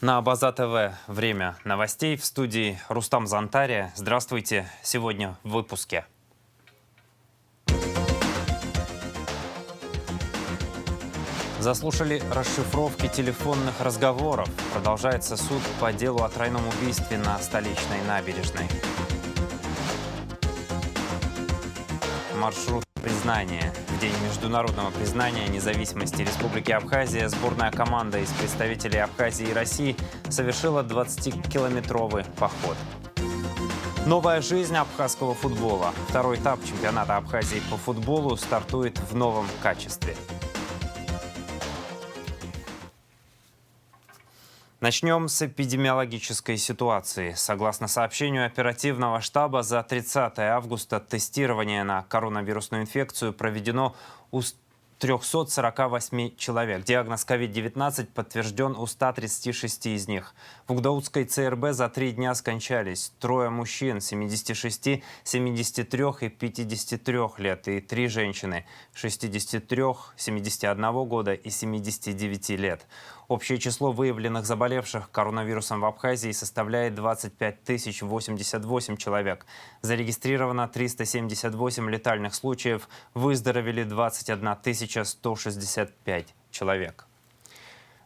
На База ТВ время новостей. В студии Рустам Зантария. Здравствуйте. Сегодня в выпуске. Заслушали расшифровки телефонных разговоров. Продолжается суд по делу о тройном убийстве на столичной набережной. Маршрут признания. В день международного признания независимости Республики Абхазия сборная команда из представителей Абхазии и России совершила 20-километровый поход. Новая жизнь абхазского футбола. Второй этап чемпионата Абхазии по футболу стартует в новом качестве. Начнем с эпидемиологической ситуации. Согласно сообщению оперативного штаба, за 30 августа тестирование на коронавирусную инфекцию проведено у 348 человек. Диагноз COVID-19 подтвержден у 136 из них. В Гудаутской ЦРБ за 3 дня скончались трое мужчин 76, 73 и 53 лет и 3 женщины 63, 71 года и 79 лет. Общее число выявленных заболевших коронавирусом в Абхазии составляет 25 088 человек. Зарегистрировано 378 летальных случаев, выздоровели 21 165 человек.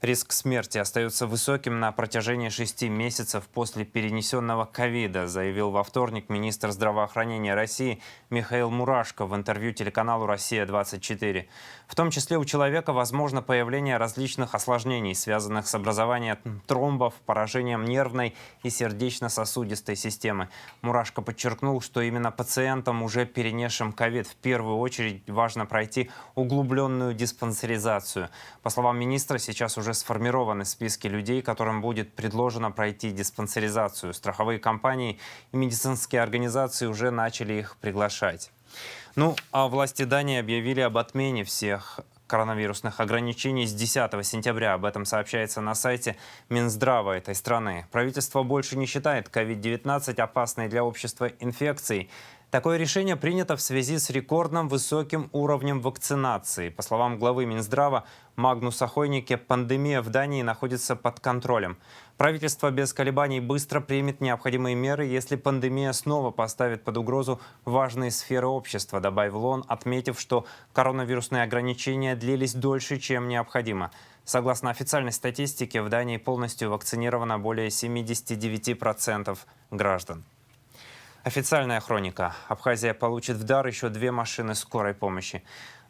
Риск смерти остается высоким на протяжении 6 месяцев после перенесенного ковида, заявил во вторник министр здравоохранения России Михаил Мурашко в интервью телеканалу «Россия-24». В том числе у человека возможно появление различных осложнений, связанных с образованием тромбов, поражением нервной и сердечно-сосудистой системы. Мурашко подчеркнул, что именно пациентам, уже перенесшим ковид, в первую очередь важно пройти углубленную диспансеризацию. По словам министра, сейчас уже сформированы списки людей, которым будет предложено пройти диспансеризацию. Страховые компании и медицинские организации уже начали их приглашать. А власти Дании объявили об отмене всех коронавирусных ограничений с 10 сентября. Об этом сообщается на сайте Минздрава этой страны. Правительство больше не считает COVID-19 опасной для общества инфекцией. Такое решение принято в связи с рекордным высоким уровнем вакцинации. По словам главы Минздрава Магнуса Хойнике, пандемия в Дании находится под контролем. Правительство без колебаний быстро примет необходимые меры, если пандемия снова поставит под угрозу важные сферы общества, добавил он, отметив, что коронавирусные ограничения длились дольше, чем необходимо. Согласно официальной статистике, в Дании полностью вакцинировано более 79% граждан. Официальная хроника. Абхазия получит в дар еще 2 машины скорой помощи.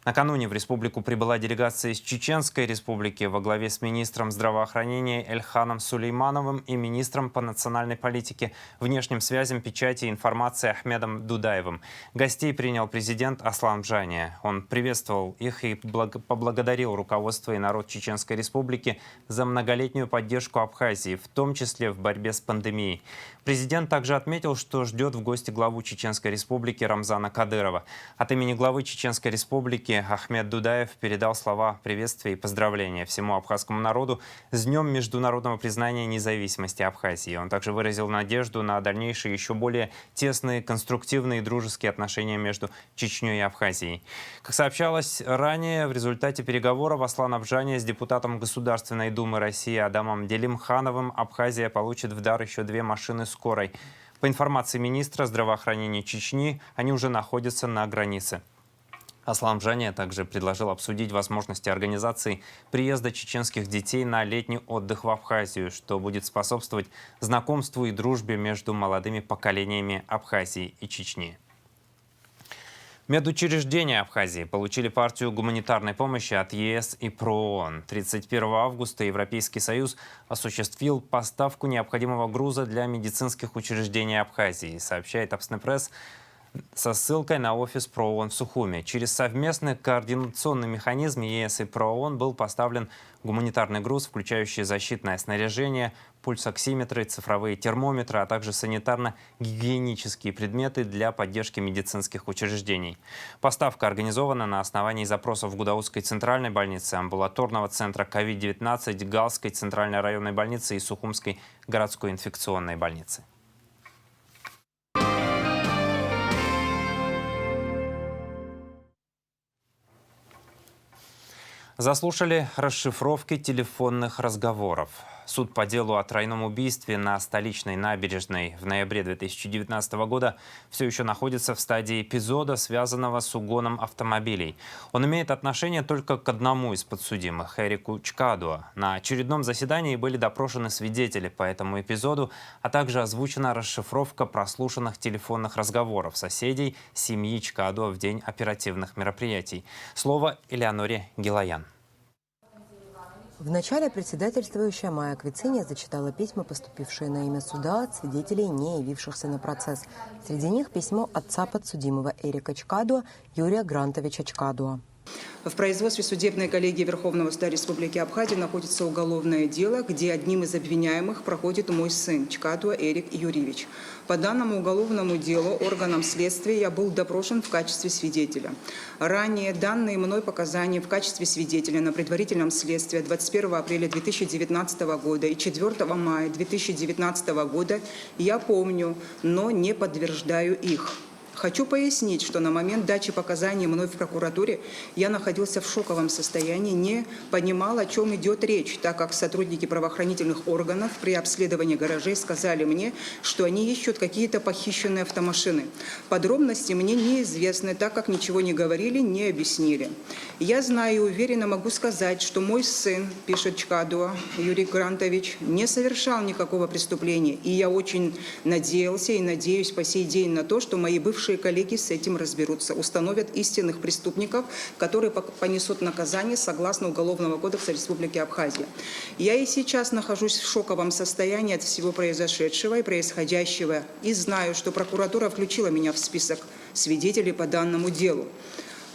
Накануне в республику прибыла делегация из Чеченской республики во главе с министром здравоохранения Эльханом Сулеймановым и министром по национальной политике, внешним связям, печати и информации Ахмедом Дудаевым. Гостей принял президент Аслан Джания. Он приветствовал их и поблагодарил руководство и народ Чеченской республики за многолетнюю поддержку Абхазии, в том числе в борьбе с пандемией. Президент также отметил, что ждет в гости главу Чеченской республики Рамзана Кадырова. От имени главы Чеченской республики Ахмед Дудаев передал слова приветствия и поздравления всему абхазскому народу с Днем международного признания независимости Абхазии. Он также выразил надежду на дальнейшие еще более тесные, конструктивные и дружеские отношения между Чечней и Абхазией. Как сообщалось ранее, в результате переговоров Аслана Джания с депутатом Государственной Думы России Адамом Делимхановым Абхазия получит в дар еще 2 машины скорой. По информации министра здравоохранения Чечни, они уже находятся на границе. Аслан Джания также предложил обсудить возможности организации приезда чеченских детей на летний отдых в Абхазию, что будет способствовать знакомству и дружбе между молодыми поколениями Абхазии и Чечни. Медучреждения Абхазии получили партию гуманитарной помощи от ЕС и ПРООН. 31 августа Европейский Союз осуществил поставку необходимого груза для медицинских учреждений Абхазии, сообщает Апснепресс со ссылкой на офис ПРООН в Сухуме. Через совместный координационный механизм ЕС и ПРООН был поставлен гуманитарный груз, включающий защитное снаряжение, пульсоксиметры, цифровые термометры, а также санитарно-гигиенические предметы для поддержки медицинских учреждений. Поставка организована на основании запросов Гудаутской центральной больницы, амбулаторного центра COVID-19, Галской центральной районной больницы и Сухумской городской инфекционной больницы. Заслушали расшифровки телефонных разговоров. Суд по делу о тройном убийстве на столичной набережной в ноябре 2019 года все еще находится в стадии эпизода, связанного с угоном автомобилей. Он имеет отношение только к одному из подсудимых – Эрику Чкадуа. На очередном заседании были допрошены свидетели по этому эпизоду, а также озвучена расшифровка прослушанных телефонных разговоров соседей семьи Чкадуа в день оперативных мероприятий. Слово Элеоноре Гилаян. В начале председательствующая Майя Квициня зачитала письма, поступившие на имя суда от свидетелей, не явившихся на процесс. Среди них письмо отца подсудимого Эрика Чкадуа, Юрия Грантовича Чкадуа. В производстве судебной коллегии Верховного суда Республики Абхазия находится уголовное дело, где одним из обвиняемых проходит мой сын Чкадуа Эрик Юрьевич. По данному уголовному делу органом следствия я был допрошен в качестве свидетеля. Ранее данные мной показания в качестве свидетеля на предварительном следствии 21 апреля 2019 года и 4 мая 2019 года я помню, но не подтверждаю их. Хочу пояснить, что на момент дачи показаний мной в прокуратуре я находился в шоковом состоянии, не понимал, о чем идет речь, так как сотрудники правоохранительных органов при обследовании гаражей сказали мне, что они ищут какие-то похищенные автомашины. Подробности мне неизвестны, так как ничего не говорили, не объяснили. Я знаю и уверенно могу сказать, что мой сын, пишет Чкадуа Юрий Грантович, не совершал никакого преступления, и я очень надеялся и надеюсь по сей день на то, что мои бывшие коллеги с этим разберутся, установят истинных преступников, которые понесут наказание согласно Уголовного кодекса Республики Абхазия. Я и сейчас нахожусь в шоковом состоянии от всего произошедшего и происходящего, и знаю, что прокуратура включила меня в список свидетелей по данному делу.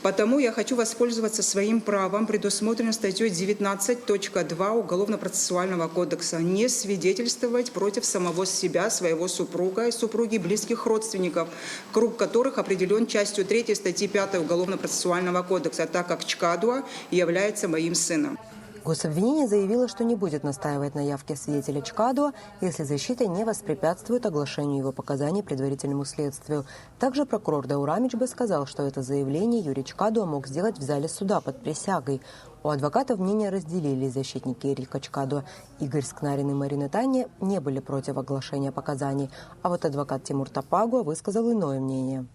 Потому я хочу воспользоваться своим правом, предусмотренным статьей 19.2 Уголовно-процессуального кодекса, не свидетельствовать против самого себя, своего супруга и супруги близких родственников, круг которых определен частью 3 статьи 5 Уголовно-процессуального кодекса, так как Чкадуа является моим сыном. Гособвинение заявило, что не будет настаивать на явке свидетеля Чкадуа, если защита не воспрепятствует оглашению его показаний предварительному следствию. Также прокурор Даурамичбе сказал, что это заявление Юрий Чкадуа мог сделать в зале суда под присягой. У адвокатов мнения разделили. Защитники Эрика Чкадуа Игорь Скнарин и Марина Таня не были против оглашения показаний. А вот адвокат Тимур Топагуа высказал иное мнение.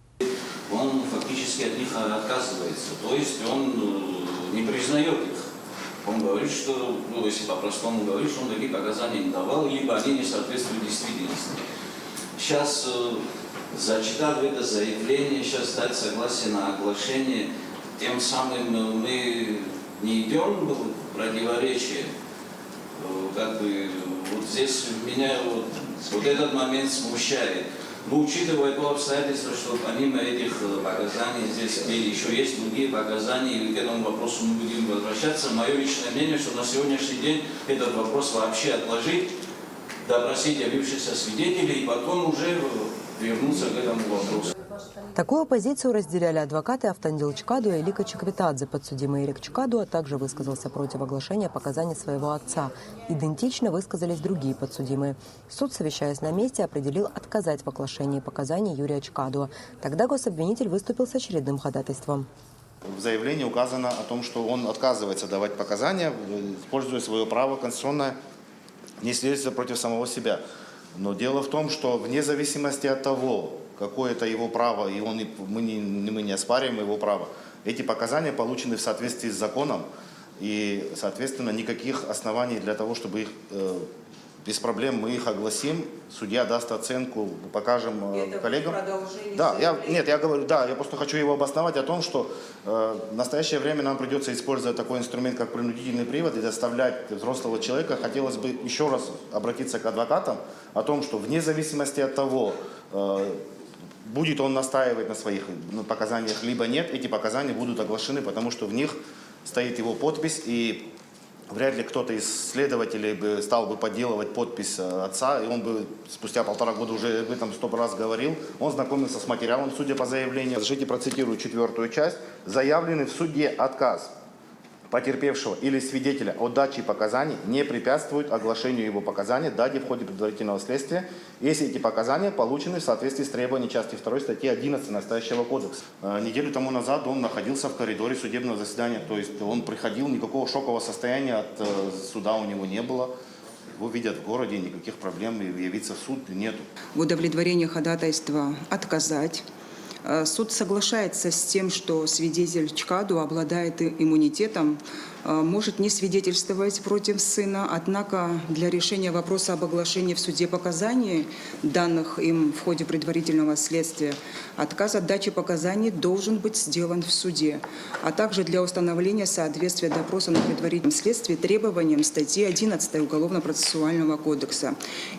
Он фактически от них отказывается, то есть он не признает их. Он говорит, что, если по-простому говорить, что он такие показания не давал, либо они не соответствуют действительности. Сейчас, зачитав это заявление, сейчас дать согласие на оглашение, тем самым мы не идем в противоречие. Вот здесь меня вот этот момент смущает. Но учитывая то обстоятельство, что помимо этих показаний здесь еще есть другие показания, и к этому вопросу мы будем возвращаться, мое личное мнение, что на сегодняшний день этот вопрос вообще отложить, допросить явившихся свидетелей и потом уже вернуться к этому вопросу. Такую позицию разделяли адвокаты Автандил Чкадуа и Лика Чиквитадзе. Подсудимый Эрик Чкадуа также высказался против оглашения показаний своего отца. Идентично высказались другие подсудимые. Суд, совещаясь на месте, определил отказать в оглашении показаний Юрия Чкадуа. Тогда гособвинитель выступил с очередным ходатайством. В заявлении указано о том, что он отказывается давать показания, используя свое право конституционное не свидетельствовать против самого себя. Но дело в том, что вне зависимости от того, какое это его право, и мы не оспариваем его право, эти показания получены в соответствии с законом, и, соответственно, никаких оснований для того, чтобы их без проблем мы их огласим, судья даст оценку, покажем коллегам. Я просто хочу его обосновать о том, что в настоящее время нам придется использовать такой инструмент, как принудительный привод, и заставлять взрослого человека. Хотелось бы еще раз обратиться к адвокатам о том, что вне зависимости от того, будет он настаивать на своих показаниях, либо нет, эти показания будут оглашены, потому что в них стоит его подпись, и вряд ли кто-то из следователей стал бы подделывать подпись отца, и он бы спустя 1,5 года уже об этом 100 раз говорил. Он знакомился с материалом, судя по заявлению. Разрешите процитирую 4-ю часть. Заявленный в суде отказ потерпевшего или свидетеля о даче показаний не препятствует оглашению его показаний, дате в ходе предварительного следствия, если эти показания получены в соответствии с требованиями части 2 статьи 11 настоящего кодекса. Неделю тому назад он находился в коридоре судебного заседания, то есть он приходил, никакого шокового состояния от суда у него не было. его видят в городе, никаких проблем явиться в суд нету. В удовлетворении ходатайства отказать. Суд соглашается с тем, что свидетель Чкаду обладает иммунитетом, может не свидетельствовать против сына, однако для решения вопроса об оглашении в суде показаний, данных им в ходе предварительного следствия, отказ от дачи показаний должен быть сделан в суде, а также для установления соответствия допроса на предварительном следствии требованиям статьи 11 Уголовно-процессуального кодекса.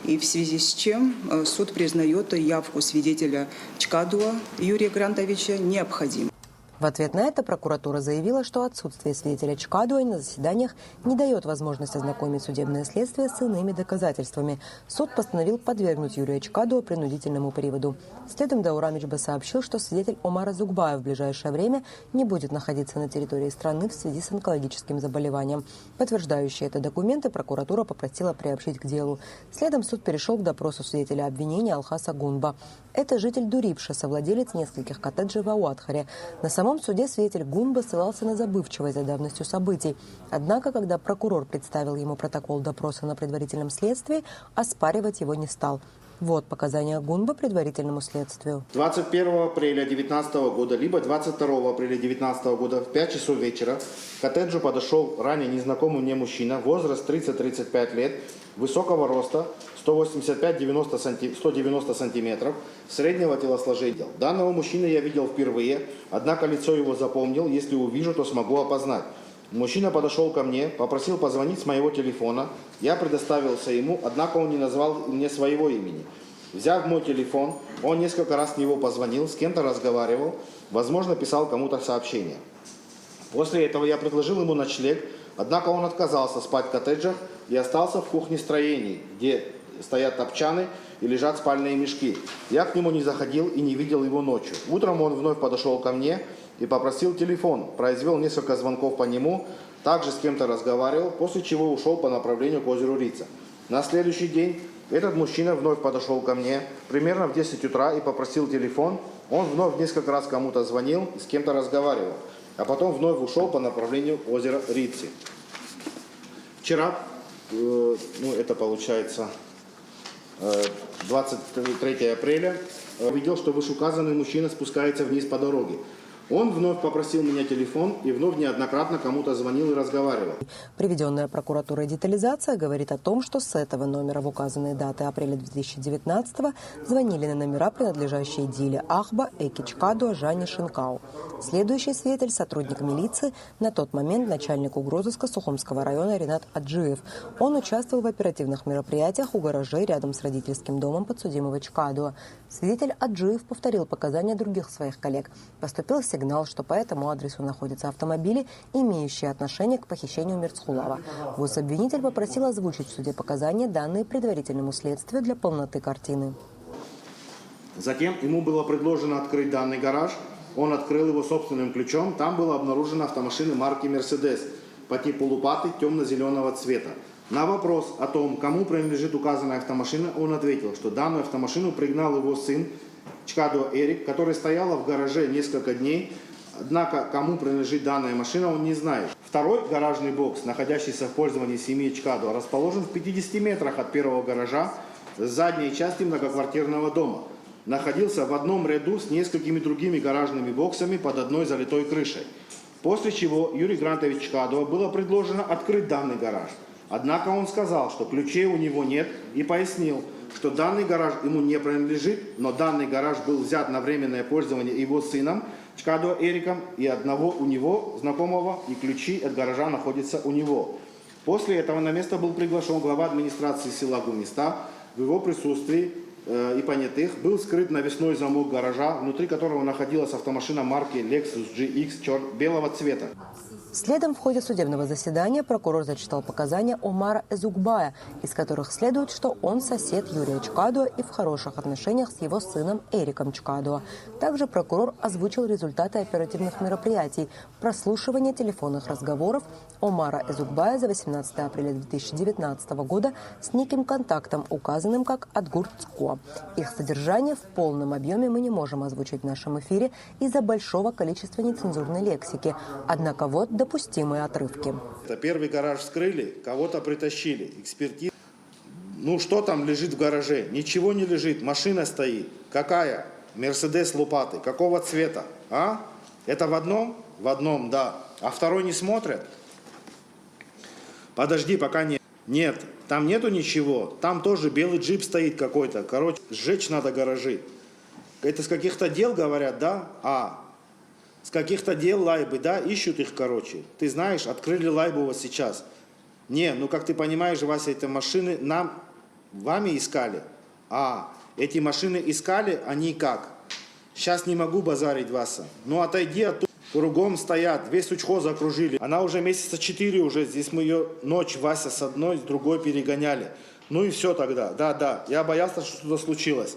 И в связи с чем суд признает явку свидетеля Чкадуа Юрия Грантовича необходимой. В ответ на это прокуратура заявила, что отсутствие свидетеля Чкадуа на заседаниях не дает возможность ознакомить судебное следствие с иными доказательствами. Суд постановил подвергнуть Юрия Чкадуа принудительному приводу. Следом Даурамичбе сообщил, что свидетель Омар Эзукбаев в ближайшее время не будет находиться на территории страны в связи с онкологическим заболеванием. Подтверждающие это документы прокуратура попросила приобщить к делу. Следом суд перешел к допросу свидетеля обвинения Алхаса Гунба. Это житель Дурипша, совладелец нескольких коттеджей в Ауатхаре. На самом суде свидетель Гунба ссылался на забывчивость за давностью событий. Однако, когда прокурор представил ему протокол допроса на предварительном следствии, оспаривать его не стал. Вот показания Гунба предварительному следствию. 21 апреля 2019 года, либо 22 апреля 2019 года в 5 часов вечера к коттеджу подошел ранее незнакомый мне мужчина, возраст 30-35 лет, высокого роста, 185-190 сантиметров, среднего телосложения. Данного мужчину я видел впервые, однако лицо его запомнил, если увижу, то смогу опознать. Мужчина подошел ко мне, попросил позвонить с моего телефона. Я предоставился ему, однако он не назвал мне своего имени. Взяв мой телефон, он несколько раз с него позвонил, с кем-то разговаривал, возможно, писал кому-то сообщение. После этого я предложил ему ночлег, однако он отказался спать в коттеджах и остался в кухне строений, где стоят топчаны и лежат спальные мешки. Я к нему не заходил и не видел его ночью. Утром он вновь подошел ко мне и попросил телефон, произвел несколько звонков по нему, также с кем-то разговаривал, после чего ушел по направлению к озеру Рица. На следующий день этот мужчина вновь подошел ко мне, примерно в 10 утра, и попросил телефон. Он вновь несколько раз кому-то звонил и с кем-то разговаривал, а потом вновь ушел по направлению к озеру Рицы. Вчера, это получается 23 апреля, увидел, что вышеуказанный мужчина спускается вниз по дороге. Он вновь попросил меня телефон и вновь неоднократно кому-то звонил и разговаривал. Приведенная прокуратурой детализация говорит о том, что с этого номера в указанные даты апреля 2019-го звонили на номера, принадлежащие Диле Ахба, Эки Чкадуа, Жанне Шинкау. Следующий свидетель – сотрудник милиции, на тот момент начальник угрозыска Сухумского района Ринат Аджиев. Он участвовал в оперативных мероприятиях у гаражей рядом с родительским домом подсудимого Чкадуа. Свидетель Аджиев повторил показания других своих коллег. Поступил сигнал, что по этому адресу находятся автомобили, имеющие отношение к похищению Мирцхулава. Гособвинитель попросил озвучить в суде показания, данные предварительному следствию для полноты картины. Затем ему было предложено открыть данный гараж. Он открыл его собственным ключом. Там было обнаружено автомашины марки «Мерседес» по типу лопаты темно-зеленого цвета. На вопрос о том, кому принадлежит указанная автомашина, он ответил, что данную автомашину пригнал его сын Чкадуа Эрик, который стояла в гараже несколько дней, однако кому принадлежит данная машина, он не знает. Второй гаражный бокс, находящийся в пользовании семьи Чкадуа, расположен в 50 метрах от первого гаража с задней части многоквартирного дома. Находился в одном ряду с несколькими другими гаражными боксами под одной залитой крышей. После чего Юрию Грантовичу Чкадуа было предложено открыть данный гараж. Однако он сказал, что ключей у него нет, и пояснил, что данный гараж ему не принадлежит, но данный гараж был взят на временное пользование его сыном Чкадуа Эриком и одного у него знакомого, и ключи от гаража находятся у него. После этого на место был приглашен глава администрации села Гумиста. В его присутствии и понятых был скрыт навесной замок гаража, внутри которого находилась автомашина марки Lexus GX белого цвета. Следом в ходе судебного заседания прокурор зачитал показания Омара Эзукбая, из которых следует, что он сосед Юрия Чкадуа и в хороших отношениях с его сыном Эриком Чкадуа. Также прокурор озвучил результаты оперативных мероприятий, прослушивания телефонных разговоров Омара Эзукбая за 18 апреля 2019 года с неким контактом, указанным как Адгурцко. Их содержание в полном объеме мы не можем озвучить в нашем эфире из-за большого количества нецензурной лексики. Однако вот допустимые отрывки. Первый гараж вскрыли, кого-то притащили. Экспертиза Ну что там лежит в гараже? Ничего не лежит, машина стоит. Какая? Мерседес лопаты. Какого цвета? А? Это в одном? В одном, да. А второй не смотрят? Подожди, пока нет. Нет, там нету ничего. Там тоже белый джип стоит какой-то. Короче, сжечь надо гаражи. Это с каких-то дел говорят, да? С каких-то дел лайбы, да? Ищут их, короче. Ты знаешь, открыли лайбу вот сейчас. Не, ну как ты понимаешь, Вася, эти машины вами искали. Эти машины искали, они как? Сейчас не могу базарить, Вася. Ну отойди оттуда. Кругом стоят, весь учхоз окружили. Она уже месяца 4 уже, здесь мы ее ночь, Вася, с одной, с другой перегоняли. Ну и все тогда, да, я боялся, что что-то случилось.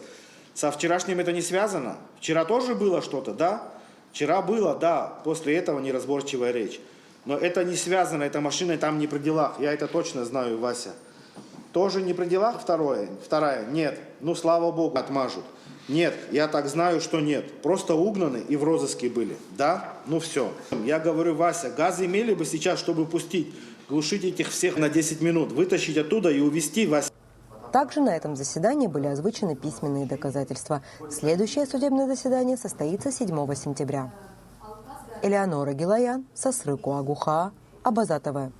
Со вчерашним это не связано? Вчера тоже было что-то, да? Вчера было, да, после этого неразборчивая речь. Но это не связано, эта машина там не при делах, я это точно знаю, Вася. Тоже не при делах вторая? Нет, ну слава богу, отмажут. Нет, я так знаю, что нет. Просто угнаны и в розыске были. Да? Ну все. Я говорю, Вася, газ имели бы сейчас, чтобы пустить, глушить этих всех на 10 минут, вытащить оттуда и увезти, Вася. Также на этом заседании были озвучены письменные доказательства. Следующее судебное заседание состоится 7 сентября. Элеонора Гилаян, Сосрыку Агуха, Абаза ТВ.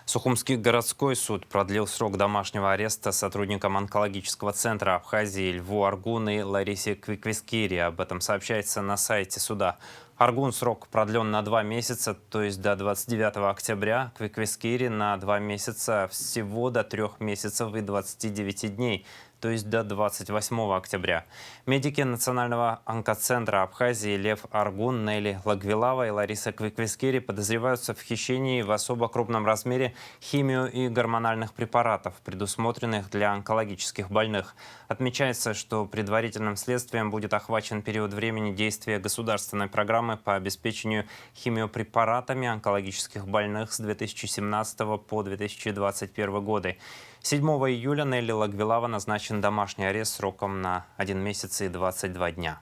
Сухумский городской суд продлил срок домашнего ареста сотрудникам онкологического центра Абхазии Льву Аргун и Ларисе Квиквискири. Об этом сообщается на сайте суда. Аргун срок продлен на 2 месяца, то есть до 29 октября. Квиквискири на 2 месяца, всего до 3 месяцев и 29 дней, то есть до 28 октября. Медики Национального онкоцентра Абхазии Лев Аргун, Нелли Лагвилава и Лариса Квиквискири подозреваются в хищении в особо крупном размере химию и гормональных препаратов, предусмотренных для онкологических больных. Отмечается, что предварительным следствием будет охвачен период времени действия государственной программы по обеспечению химиопрепаратами онкологических больных с 2017 по 2021 годы. 7 июля Нелли Лагвилава назначен домашний арест сроком на 1 месяц и 22 дня.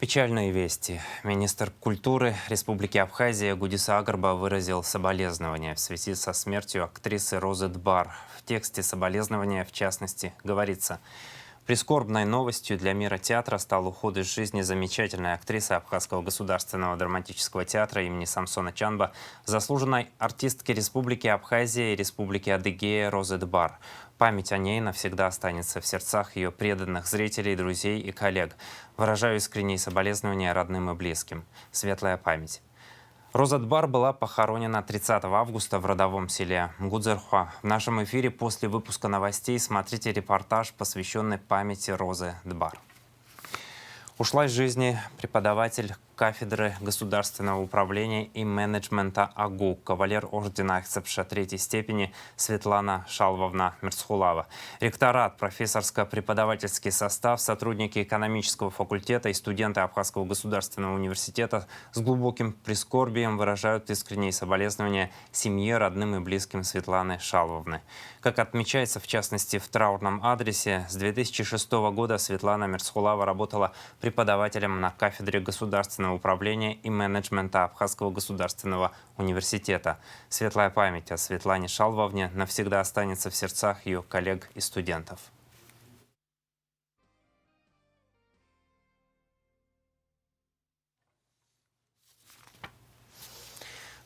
Печальные вести. Министр культуры Республики Абхазия Гудиса Агарба выразил соболезнования в связи со смертью актрисы Розы Дбар. В тексте соболезнования, в частности, говорится: прискорбной новостью для мира театра стал уход из жизни замечательной актрисы Абхазского государственного драматического театра имени Самсона Чанба, заслуженной артистки Республики Абхазия и Республики Адыгея Розы Дбар. Память о ней навсегда останется в сердцах ее преданных зрителей, друзей и коллег. Выражаю искренние соболезнования родным и близким. Светлая память. Роза Дбар была похоронена 30 августа в родовом селе Мгудзерхуа. В нашем эфире после выпуска новостей смотрите репортаж, посвященный памяти Розы Дбар. Ушла из жизни преподаватель кафедры государственного управления и менеджмента АГУ, кавалер ордена Ахцепша 3-й степени Светлана Шалвовна Мерцхулава. Ректорат, профессорско-преподавательский состав, сотрудники экономического факультета и студенты Абхазского государственного университета с глубоким прискорбием выражают искренние соболезнования семье, родным и близким Светланы Шалвовны. Как отмечается, в частности, в траурном адресе, с 2006 года Светлана Мерцхулава работала преподавателем на кафедре государственного управления и менеджмента Абхазского государственного университета. Светлая память о Светлане Шалвовне навсегда останется в сердцах ее коллег и студентов.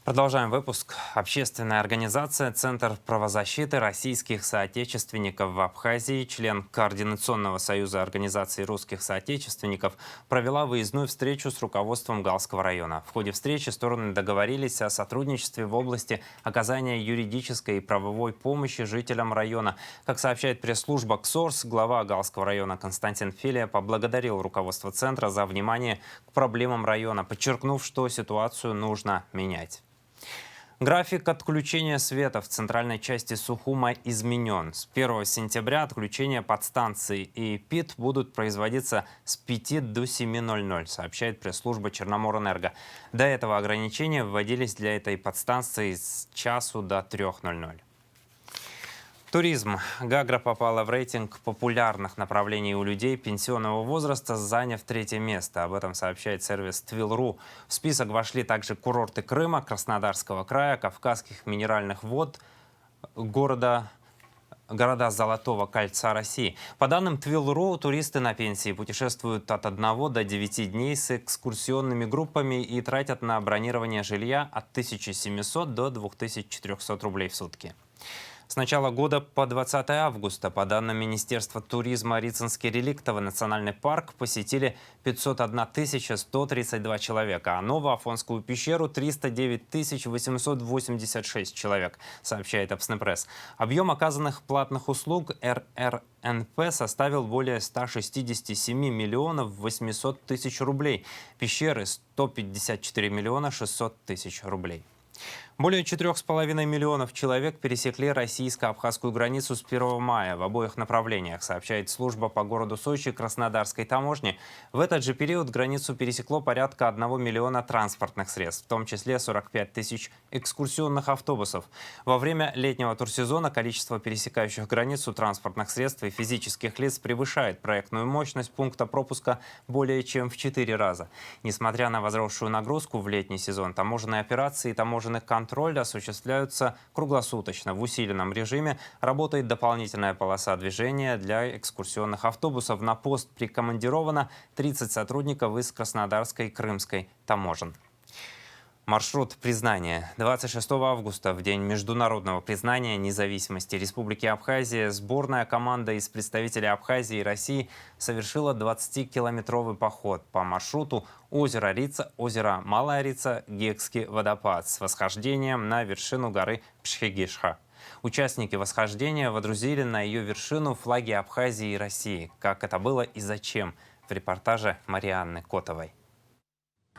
Продолжаем выпуск. Общественная организация «Центр правозащиты российских соотечественников в Абхазии», член Координационного союза организаций русских соотечественников, провела выездную встречу с руководством Галского района. В ходе встречи стороны договорились о сотрудничестве в области оказания юридической и правовой помощи жителям района. Как сообщает пресс-служба КСОРС, глава Галского района Константин Филия поблагодарил руководство Центра за внимание к проблемам района, подчеркнув, что ситуацию нужно менять. График отключения света в центральной части Сухума изменен. С 1 сентября отключения подстанций и ПИТ будут производиться с 5 до 7:00, сообщает пресс-служба Черноморэнерго. До этого ограничения вводились для этой подстанции с часу до 3:00. Туризм. Гагра попала в рейтинг популярных направлений у людей пенсионного возраста, заняв 3-е место. Об этом сообщает сервис Твил.ру. В список вошли также курорты Крыма, Краснодарского края, Кавказских минеральных вод, города Золотого кольца России. По данным Твил.ру, туристы на пенсии путешествуют от 1 до 9 дней с экскурсионными группами и тратят на бронирование жилья от 1700 до 2400 рублей в сутки. С начала года по 20 августа, по данным Министерства туризма, Рицинский реликтовый национальный парк посетили 501 132 человека, а Новоафонскую пещеру 309 886 человек, сообщает Апснепресс. Объем оказанных платных услуг РРНП составил более 167 миллионов 800 тысяч рублей, пещеры 154 миллиона 600 тысяч рублей. Более 4,5 миллионов человек пересекли российско-абхазскую границу с 1 мая в обоих направлениях, сообщает служба по городу Сочи Краснодарской таможни. В этот же период границу пересекло порядка 1 миллиона транспортных средств, в том числе 45 тысяч экскурсионных автобусов. Во время летнего турсезона количество пересекающих границу транспортных средств и физических лиц превышает проектную мощность пункта пропуска более чем в 4 раза. Несмотря на возросшую нагрузку в летний сезон, таможенные операции и таможенный контроль осуществляются круглосуточно. В усиленном режиме работает дополнительная полоса движения для экскурсионных автобусов. На пост прикомандировано 30 сотрудников из Краснодарской и Крымской таможен. Маршрут признания. 26 августа, в день международного признания независимости Республики Абхазия, сборная команда из представителей Абхазии и России совершила 20-километровый поход по маршруту озеро Рица, озеро Малая Рица, Гекский водопад с восхождением на вершину горы Пшхегишха. Участники восхождения водрузили на ее вершину флаги Абхазии и России. Как это было и зачем? В репортаже Марианны Котовой.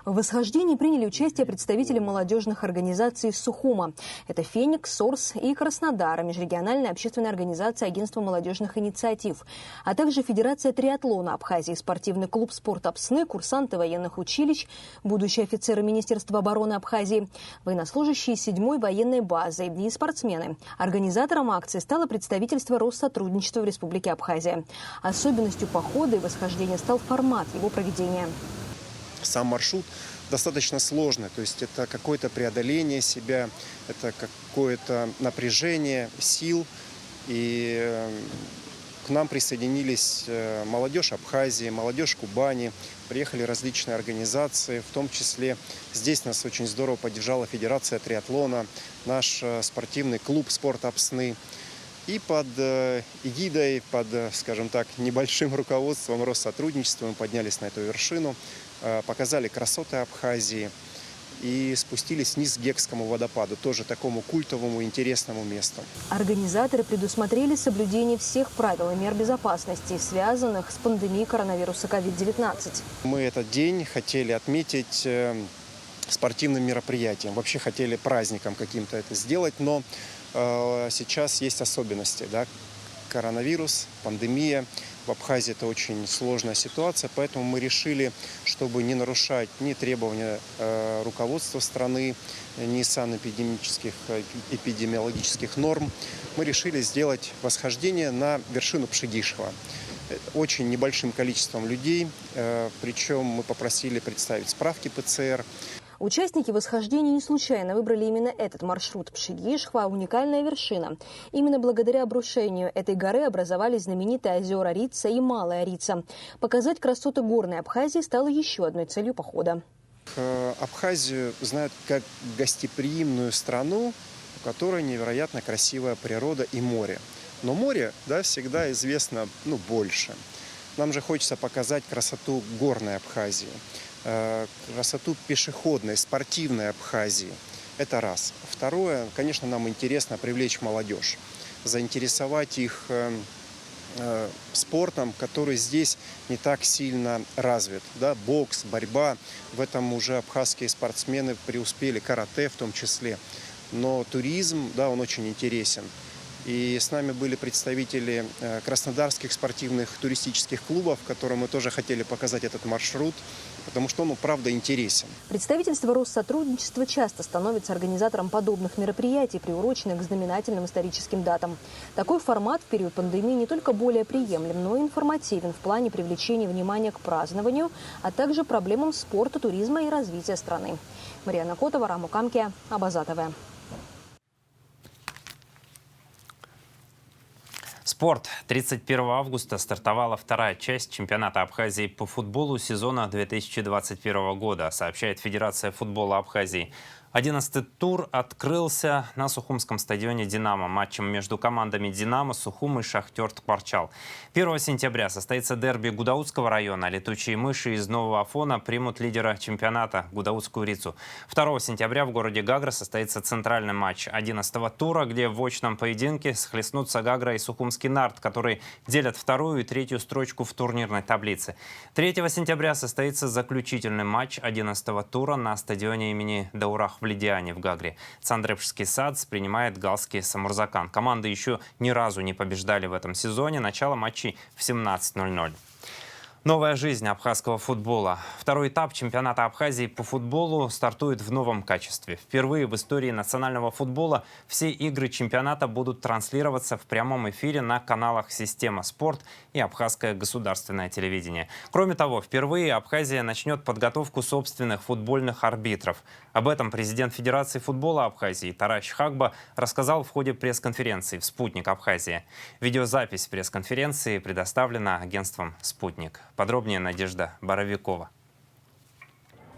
В восхождении приняли участие представители молодежных организаций Сухума. Это «Феникс», «Сорс» и Краснодар, межрегиональная общественная организация Агентства молодежных инициатив, а также Федерация триатлона Абхазии, спортивный клуб «Спорт Апсны», курсанты военных училищ, будущие офицеры Министерства обороны Абхазии, военнослужащие 7-й военной базы и спортсмены. Организатором акции стало представительство Россотрудничества в Республике Абхазия. Особенностью похода и восхождения стал формат его проведения. Сам маршрут достаточно сложный, то есть это какое-то преодоление себя, это какое-то напряжение сил. И к нам присоединились молодежь Абхазии, молодежь Кубани, приехали различные организации, в том числе здесь нас очень здорово поддержала Федерация триатлона, наш спортивный клуб «Спорт Апсны». И под эгидой, под, скажем так, небольшим руководством Россотрудничества мы поднялись на эту вершину, показали красоты Абхазии и спустились вниз к Гекскому водопаду, тоже такому культовому, интересному месту. Организаторы предусмотрели соблюдение всех правил и мер безопасности, связанных с пандемией коронавируса COVID-19. Мы этот день хотели отметить спортивным мероприятием, вообще хотели праздником каким-то это сделать, но сейчас есть особенности, да? Коронавирус, пандемия. В Абхазии это очень сложная ситуация, поэтому мы решили, чтобы не нарушать ни требования руководства страны, ни санэпидемических, эпидемиологических норм, мы решили сделать восхождение на вершину Пшегишева. Очень небольшим количеством людей, причем мы попросили представить справки ПЦР. Участники восхождения не случайно выбрали именно этот маршрут. Пшегишева – уникальная вершина. Именно благодаря обрушению этой горы образовались знаменитые озера Рица и Малая Рица. Показать красоты горной Абхазии стало еще одной целью похода. Абхазию знают как гостеприимную страну, у которой невероятно красивая природа и море. Но море, да, всегда известно больше. Нам же хочется показать красоту горной Абхазии. Красоту пешеходной, спортивной Абхазии. Это раз. Второе, конечно, нам интересно привлечь молодежь, заинтересовать их спортом, который здесь не так сильно развит. Да? Бокс, борьба, в этом уже абхазские спортсмены преуспели, карате в том числе. Но туризм, да, он очень интересен. И с нами были представители краснодарских спортивных туристических клубов, которым мы тоже хотели показать этот маршрут, потому что он, правда, интересен. Представительство Россотрудничества часто становится организатором подобных мероприятий, приуроченных к знаменательным историческим датам. Такой формат в период пандемии не только более приемлем, но и информативен в плане привлечения внимания к празднованию, а также проблемам спорта, туризма и развития страны. Марьяна Котова, Раму Камке, Абаза ТВ. Спорт. 31 августа стартовала вторая часть чемпионата Абхазии по футболу сезона 2021 года, сообщает Федерация футбола Абхазии. 11-й тур открылся на Сухумском стадионе «Динамо» матчем между командами «Динамо», «Сухум» и «Шахтер» Тхварчал. 1 сентября состоится дерби Гудаутского района. Летучие мыши из Нового Афона примут лидера чемпионата Гудаутскую Рицу. 2 сентября в городе Гагра состоится центральный матч 11-го тура, где в очном поединке схлестнутся Гагра и Сухумский Нарт, которые делят вторую и третью строчку в турнирной таблице. 3 сентября состоится заключительный матч 11-го тура на стадионе имени Даурах в Лидиане в Гагре. Цандрепшский САДС принимает галский Самурзакан. Команды еще ни разу не побеждали в этом сезоне. Начало матчей в 17:00. Новая жизнь абхазского футбола. Второй этап чемпионата Абхазии по футболу стартует в новом качестве. Впервые в истории национального футбола все игры чемпионата будут транслироваться в прямом эфире на каналах «Система Спорт» и Абхазское государственное телевидение. Кроме того, впервые Абхазия начнет подготовку собственных футбольных арбитров. Об этом президент Федерации футбола Абхазии Таращ Хагба рассказал в ходе пресс-конференции в «Спутник Абхазия». Видеозапись пресс-конференции предоставлена агентством «Спутник». Подробнее Надежда Боровикова.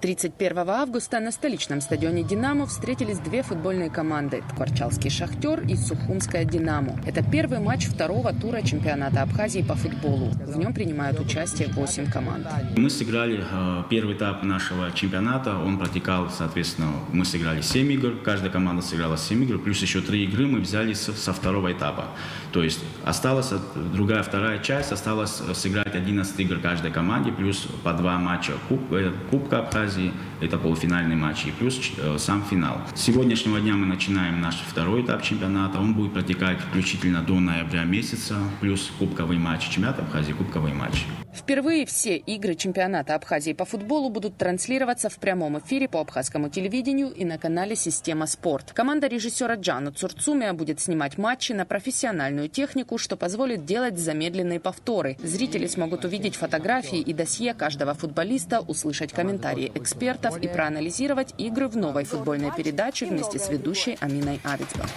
31 августа на столичном стадионе «Динамо» встретились две футбольные команды – Тхварчалский «Шахтер» и Сухумская «Динамо». Это первый матч второго тура чемпионата Абхазии по футболу. В нем принимают участие 8 команд. Мы сыграли первый этап нашего чемпионата. Он протекал, соответственно, мы сыграли 7 игр. Каждая команда сыграла 7 игр. Плюс еще 3 игры мы взяли со второго этапа. То есть осталась вторая часть. Осталось сыграть 11 игр каждой команде. Плюс по 2 матча Кубка Абхазии. Это полуфинальные матчи и плюс сам финал. С сегодняшнего дня мы начинаем наш второй этап чемпионата. Он будет протекать включительно до ноября месяца. Плюс кубковый матч чемпионата Абхазии, кубковый матч. Впервые все игры чемпионата Абхазии по футболу будут транслироваться в прямом эфире по абхазскому телевидению и на канале «Система Спорт». Команда режиссера Джана Цурцумия будет снимать матчи на профессиональную технику, что позволит делать замедленные повторы. Зрители смогут увидеть фотографии и досье каждого футболиста, услышать комментарии экспертов и проанализировать игры в новой футбольной передаче вместе с ведущей Аминой Авицбах.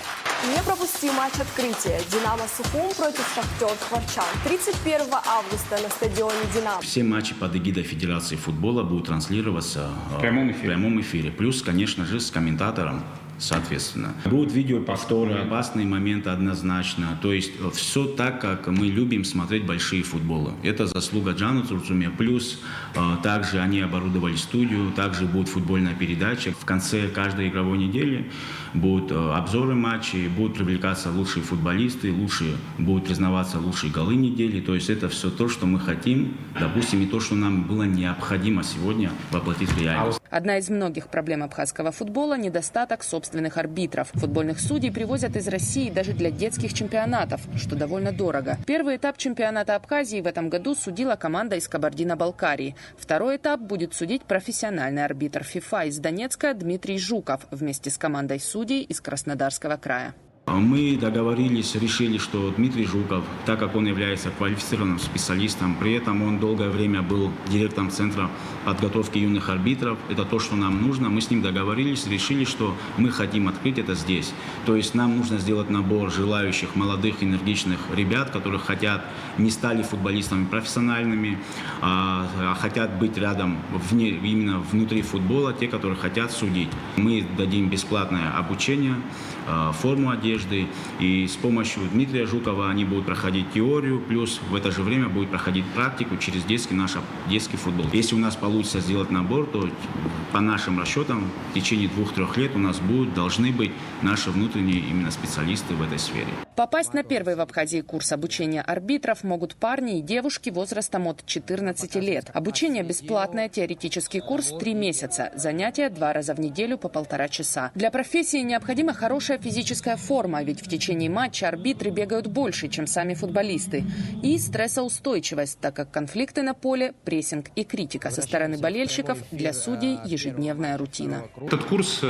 Не пропусти матч открытия. «Динамо» Сухум против «Шахтер» Тхварчал. 31 августа на стадионе «Динамо». Все матчи под эгидой Федерации футбола будут транслироваться в прямом эфире. Плюс, конечно же, с комментатором. Соответственно, будут видеоповторы, опасные моменты однозначно. То есть все так, как мы любим смотреть большие футболы. Это заслуга Джана Цурцумия. Плюс также они оборудовали студию, также будет футбольная передача. В конце каждой игровой недели будут обзоры матчей, будут привлекаться лучшие футболисты, будут признаваться лучшие голы недели. То есть это все то, что мы хотим, допустим, и то, что нам было необходимо сегодня воплотить в реальность. Одна из многих проблем абхазского футбола – недостаток собственных арбитров. Футбольных судей привозят из России даже для детских чемпионатов, что довольно дорого. Первый этап чемпионата Абхазии в этом году судила команда из Кабардино-Балкарии. Второй этап будет судить профессиональный арбитр ФИФА из Донецка Дмитрий Жуков вместе с командой судей из Краснодарского края. Мы договорились, решили, что Дмитрий Жуков, так как он является квалифицированным специалистом, при этом он долгое время был директором Центра подготовки юных арбитров, это то, что нам нужно. Мы с ним договорились, решили, что мы хотим открыть это здесь. То есть нам нужно сделать набор желающих молодых, энергичных ребят, которые не стали футболистами профессиональными, а хотят быть рядом, именно внутри футбола, те, которые хотят судить. Мы дадим бесплатное обучение, форму одежды, и с помощью Дмитрия Жукова они будут проходить теорию, плюс в это же время будет проходить практику через наш детский футбол. Если у нас получится сделать набор, то по нашим расчетам в течение 2-3 лет у нас должны быть наши внутренние именно специалисты в этой сфере. Попасть на первый в Абхазии курс обучения арбитров могут парни и девушки возрастом от 14 лет. Обучение бесплатное, теоретический курс 3 месяца, занятия 2 раза в неделю по 1,5 часа. Для профессии необходима хорошая физическая форма, ведь в течение матча арбитры бегают больше, чем сами футболисты. И стрессоустойчивость, так как конфликты на поле, прессинг и критика со стороны болельщиков для судей ежедневная рутина. Этот курс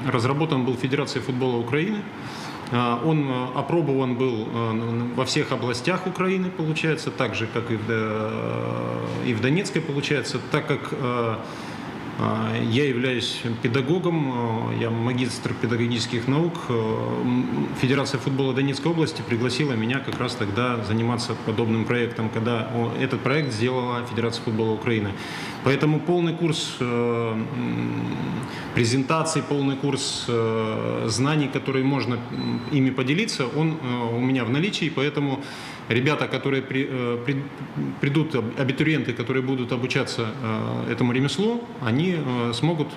разработан был Федерацией футбола Украины. Он опробован был во всех областях Украины, получается, так же, как и в Донецкой, получается, так как я являюсь педагогом, я магистр педагогических наук. Федерация футбола Донецкой области пригласила меня как раз тогда заниматься подобным проектом, когда этот проект сделала Федерация футбола Украины. Поэтому полный курс презентаций, полный курс знаний, которые можно ими поделиться, он у меня в наличии, поэтому ребята, которые придут, абитуриенты, которые будут обучаться этому ремеслу, они смогут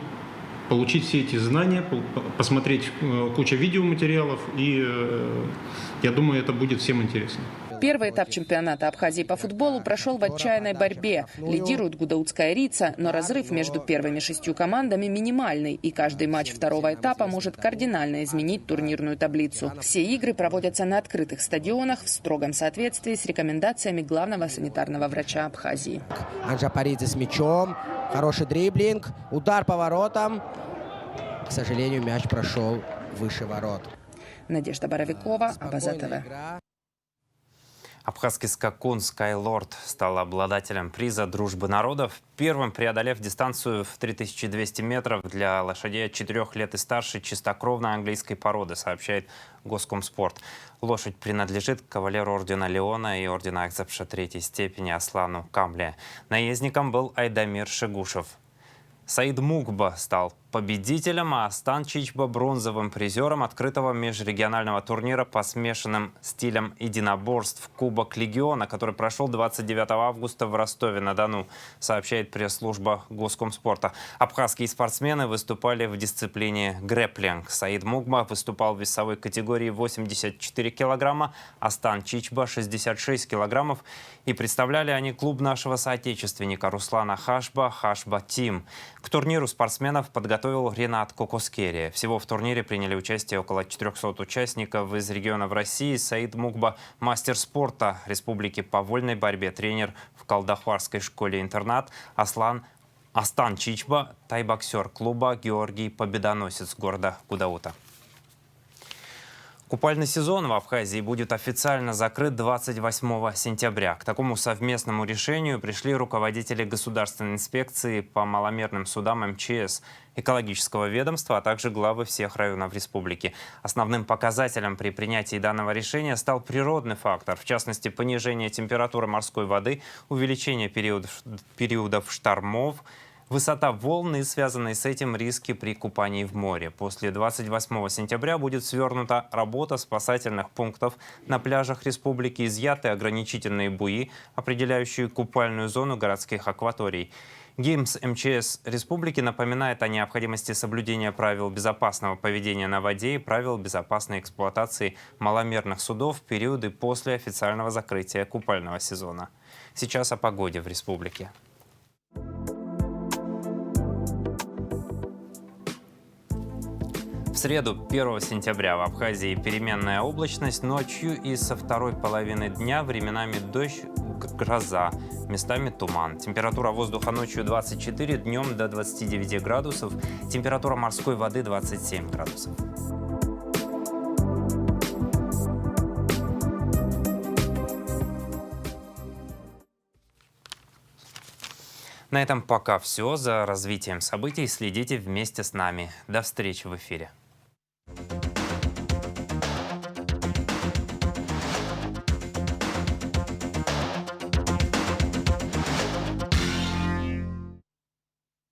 получить все эти знания, посмотреть кучу видеоматериалов, и я думаю, это будет всем интересно. Первый этап чемпионата Абхазии по футболу прошел в отчаянной борьбе. Лидирует Гудаутская Рица, но разрыв между первыми 6 командами минимальный, и каждый матч второго этапа может кардинально изменить турнирную таблицу. Все игры проводятся на открытых стадионах в строгом соответствии с рекомендациями главного санитарного врача Абхазии. Анджапаридзе с мячом, хороший дриблинг, удар по воротам. К сожалению, мяч прошел выше ворот. Надежда Боровикова, Абаза ТВ. Абхазский скакун Скайлорд стал обладателем приза «Дружбы народов», первым преодолев дистанцию в 3200 метров для лошадей от 4 лет и старше чистокровной английской породы, сообщает Госкомспорт. Лошадь принадлежит кавалеру ордена Леона и ордена Акзапша 3-й степени Аслану Камле. Наездником был Айдамир Шегушев. Саид Мукба стал победителем, а Астан Чичба – бронзовым призером открытого межрегионального турнира по смешанным стилям единоборств «Кубок Легиона», который прошел 29 августа в Ростове-на-Дону, сообщает пресс-служба Госкомспорта. Абхазские спортсмены выступали в дисциплине грэпплинг. Саид Мукба выступал в весовой категории 84 килограмма, Астан Чичба – 66 килограммов. И представляли они клуб нашего соотечественника Руслана Хашба «Хашба-Тим». К турниру спортсменов подготовил Ренат Кокоскери. Всего в турнире приняли участие около 400 участников из регионов России. Саид Мукба – мастер спорта республики по вольной борьбе, тренер в Калдахварской школе-интернат. Астан Чичба – тайбоксер клуба Георгий Победоносец города Гудаута. Купальный сезон в Абхазии будет официально закрыт 28 сентября. К такому совместному решению пришли руководители Государственной инспекции по маломерным судам МЧС, экологического ведомства, а также главы всех районов республики. Основным показателем при принятии данного решения стал природный фактор, в частности, понижение температуры морской воды, увеличение периодов штормов, высота волн и связанные с этим риски при купании в море. После 28 сентября будет свернута работа спасательных пунктов на пляжах республики, изъяты ограничительные буи, определяющие купальную зону городских акваторий. ГИМС МЧС республики напоминает о необходимости соблюдения правил безопасного поведения на воде и правил безопасной эксплуатации маломерных судов в периоды после официального закрытия купального сезона. Сейчас о погоде в республике. В среду, 1 сентября, в Абхазии переменная облачность, ночью и со второй половины дня временами дождь, гроза, местами туман. Температура воздуха ночью 24, днем до 29 градусов, температура морской воды 27 градусов. На этом пока все. За развитием событий следите вместе с нами. До встречи в эфире.